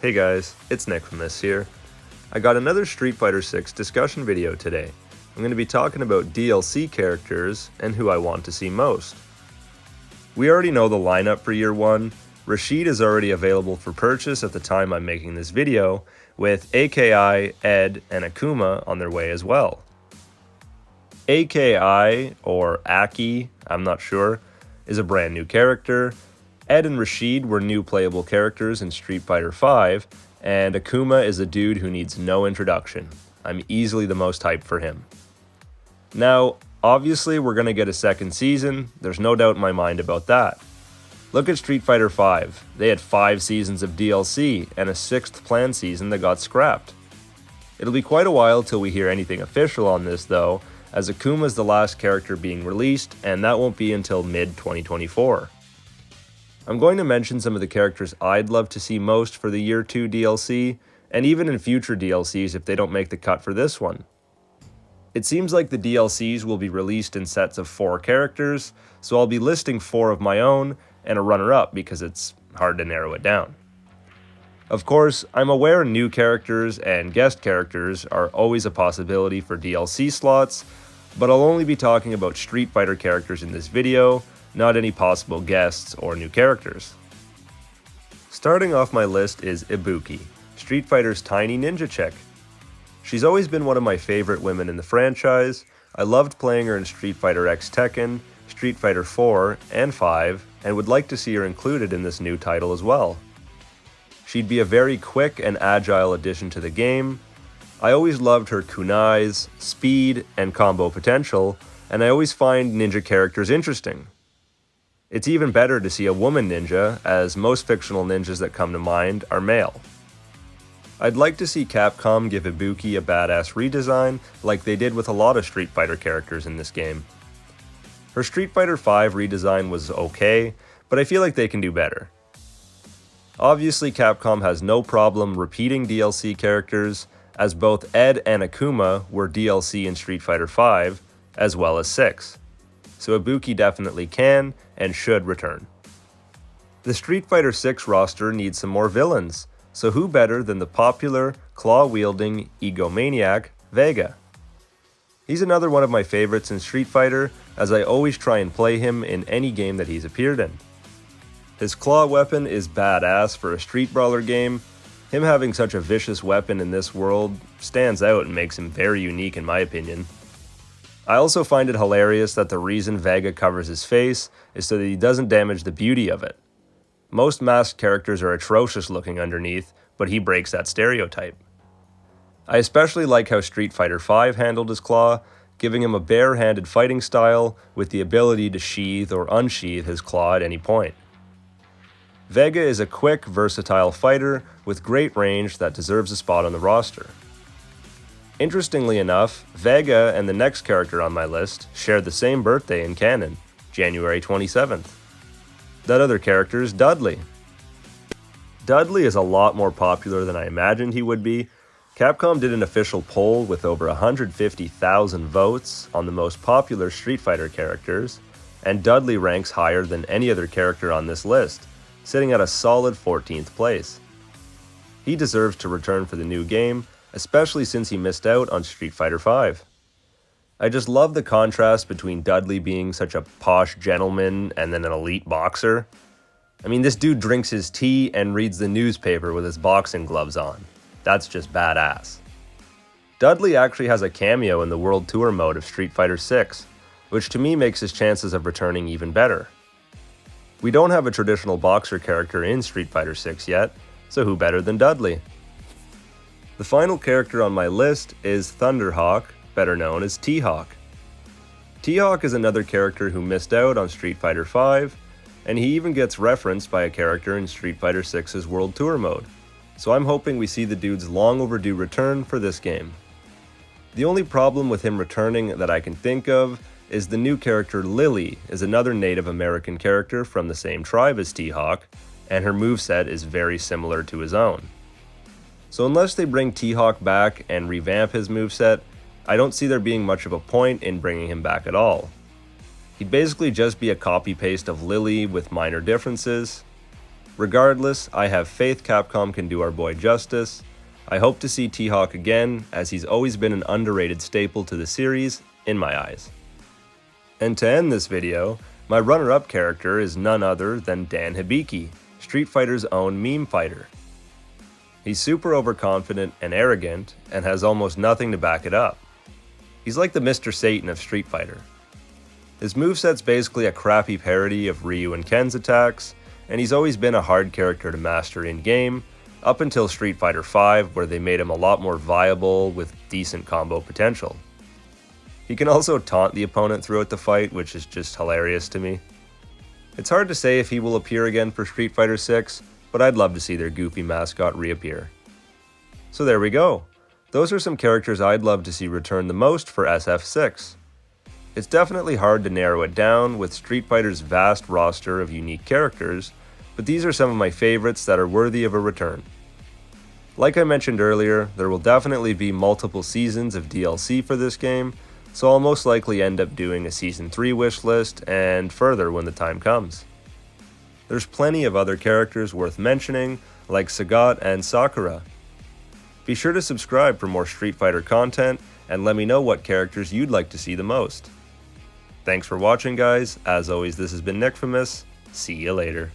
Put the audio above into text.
Hey guys, it's Nick from this here. I got another Street Fighter 6 discussion video today. I'm going to be talking about DLC characters and who I want to see most. We already know the lineup for Year 1. Rashid is already available for purchase at the time I'm making this video, with AKI, Ed, and Akuma on their way as well. AKI, or Aki, I'm not sure, is a brand new character. Ed and Rashid were new playable characters in Street Fighter V, and Akuma is a dude who needs no introduction. I'm easily the most hyped for him. Now, obviously we're going to get a second season, there's no doubt in my mind about that. Look at Street Fighter V, they had 5 seasons of DLC and a 6th planned season that got scrapped. It'll be quite a while till we hear anything official on this though, as Akuma is the last character being released, and that won't be until mid-2024. I'm going to mention some of the characters I'd love to see most for the Year 2 DLC, and even in future DLCs if they don't make the cut for this one. It seems like the DLCs will be released in sets of 4 characters, so I'll be listing 4 of my own, and a runner-up because it's hard to narrow it down. Of course, I'm aware new characters and guest characters are always a possibility for DLC slots, but I'll only be talking about Street Fighter characters in this video, not any possible guests or new characters. Starting off my list is Ibuki, Street Fighter's tiny ninja chick. She's always been one of my favorite women in the franchise. I loved playing her in Street Fighter X Tekken, Street Fighter 4 and 5, and would like to see her included in this new title as well. She'd be a very quick and agile addition to the game. I always loved her kunais, speed, and combo potential, and I always find ninja characters interesting. It's even better to see a woman ninja, as most fictional ninjas that come to mind are male. I'd like to see Capcom give Ibuki a badass redesign like they did with a lot of Street Fighter characters in this game. Her Street Fighter V redesign was okay, but I feel like they can do better. Obviously Capcom has no problem repeating DLC characters, as both Ed and Akuma were DLC in Street Fighter V, as well as 6. So Ibuki definitely can and should return. The Street Fighter 6 roster needs some more villains, so who better than the popular, claw-wielding egomaniac Vega? He's another one of my favorites in Street Fighter, as I always try and play him in any game that he's appeared in. His claw weapon is badass for a Street Brawler game. Him having such a vicious weapon in this world stands out and makes him very unique in my opinion. I also find it hilarious that the reason Vega covers his face is so that he doesn't damage the beauty of it. Most masked characters are atrocious looking underneath, but he breaks that stereotype. I especially like how Street Fighter V handled his claw, giving him a bare-handed fighting style with the ability to sheath or unsheath his claw at any point. Vega is a quick, versatile fighter with great range that deserves a spot on the roster. Interestingly enough, Vega and the next character on my list share the same birthday in canon, January 27th. That other character is Dudley. Dudley is a lot more popular than I imagined he would be. Capcom did an official poll with over 150,000 votes on the most popular Street Fighter characters, and Dudley ranks higher than any other character on this list, sitting at a solid 14th place. He deserves to return for the new game, especially since he missed out on Street Fighter V. I just love the contrast between Dudley being such a posh gentleman and then an elite boxer. I mean, this dude drinks his tea and reads the newspaper with his boxing gloves on. That's just badass. Dudley actually has a cameo in the World Tour mode of Street Fighter 6, which to me makes his chances of returning even better. We don't have a traditional boxer character in Street Fighter 6 yet, so who better than Dudley? The final character on my list is Thunderhawk, better known as T-Hawk. T-Hawk is another character who missed out on Street Fighter V, and he even gets referenced by a character in Street Fighter 6's World Tour mode, so I'm hoping we see the dude's long overdue return for this game. The only problem with him returning that I can think of is the new character Lily is another Native American character from the same tribe as T-Hawk, and her moveset is very similar to his own. So unless they bring T-Hawk back and revamp his moveset, I don't see there being much of a point in bringing him back at all. He'd basically just be a copy-paste of Lily with minor differences. Regardless, I have faith Capcom can do our boy justice. I hope to see T-Hawk again, as he's always been an underrated staple to the series, in my eyes. And to end this video, my runner-up character is none other than Dan Hibiki, Street Fighter's own meme fighter. He's super overconfident and arrogant, and has almost nothing to back it up. He's like the Mr. Satan of Street Fighter. His moveset's basically a crappy parody of Ryu and Ken's attacks, and he's always been a hard character to master in-game, up until Street Fighter V, where they made him a lot more viable with decent combo potential. He can also taunt the opponent throughout the fight, which is just hilarious to me. It's hard to say if he will appear again for Street Fighter VI, but I'd love to see their goofy mascot reappear. So there we go. Those are some characters I'd love to see return the most for SF6. It's definitely hard to narrow it down with Street Fighter's vast roster of unique characters, but these are some of my favorites that are worthy of a return. Like I mentioned earlier, there will definitely be multiple seasons of DLC for this game, so I'll most likely end up doing a Season 3 wishlist and further when the time comes. There's plenty of other characters worth mentioning, like Sagat and Sakura. Be sure to subscribe for more Street Fighter content, and let me know what characters you'd like to see the most. Thanks for watching, guys. As always, this has been Nickfamous. See you later.